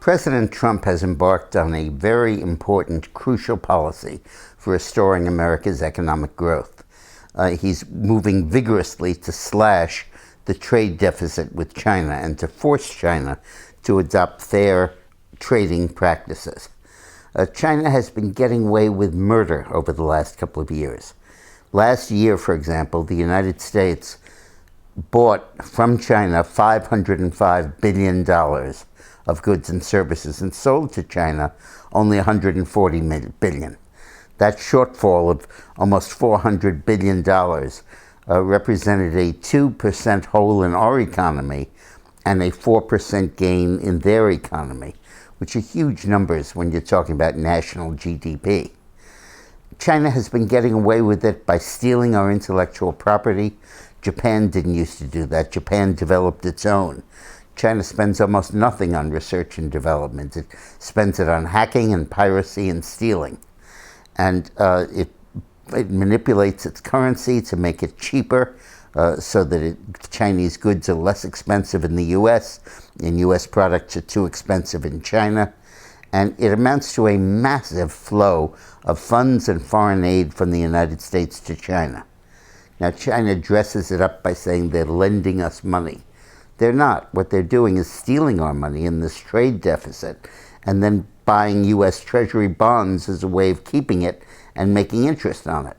President Trump has embarked on a very important, crucial policy for restoring America's economic growth. He's moving vigorously to slash the trade deficit with China and to force China to adopt fair trading practices. China has been getting away with murder over the last couple of years. Last year, for example, the United States bought from China $505 billion of goods and services and sold to China only $140 billion. That shortfall of almost $400 billion represented a 2% hole in our economy and a 4% gain in their economy, which are huge numbers when you're talking about national GDP. China has been getting away with it by stealing our intellectual property. Japan didn't used to do that. Japan developed its own. China spends almost nothing on research and development. It spends it on hacking and piracy and stealing. And it manipulates its currency to make it cheaper so that Chinese goods are less expensive in the U.S. and U.S. products are too expensive in China. And it amounts to a massive flow of funds and foreign aid from the United States to China. Now, China dresses it up by saying they're lending us money. They're not. What they're doing is stealing our money in this trade deficit and then buying U.S. Treasury bonds as a way of keeping it and making interest on it.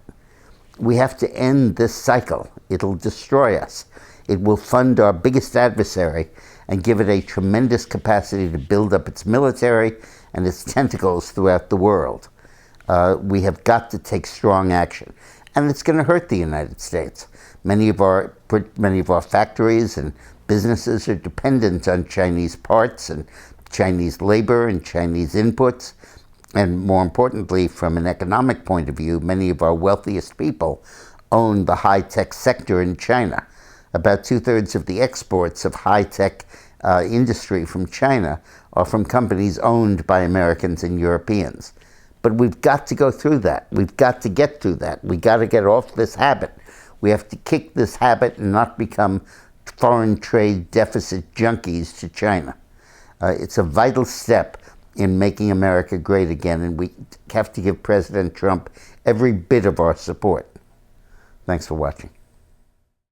We have to end this cycle. It'll destroy us. It will fund our biggest adversary and give it a tremendous capacity to build up its military and its tentacles throughout the world. We have got to take strong action. And it's going to hurt the United States. Many of our factories and businesses are dependent on Chinese parts and Chinese labor and Chinese inputs. And more importantly, from an economic point of view, many of our wealthiest people own the high-tech sector in China. About 2/3 of the exports of high-tech industry from China are from companies owned by Americans and Europeans. But we've got to go through that. We've got to get through that. We've got to get off this habit. We have to kick this habit and not become foreign trade deficit junkies to China. It's a vital step in making America great again, and we have to give President Trump every bit of our support. Thanks for watching.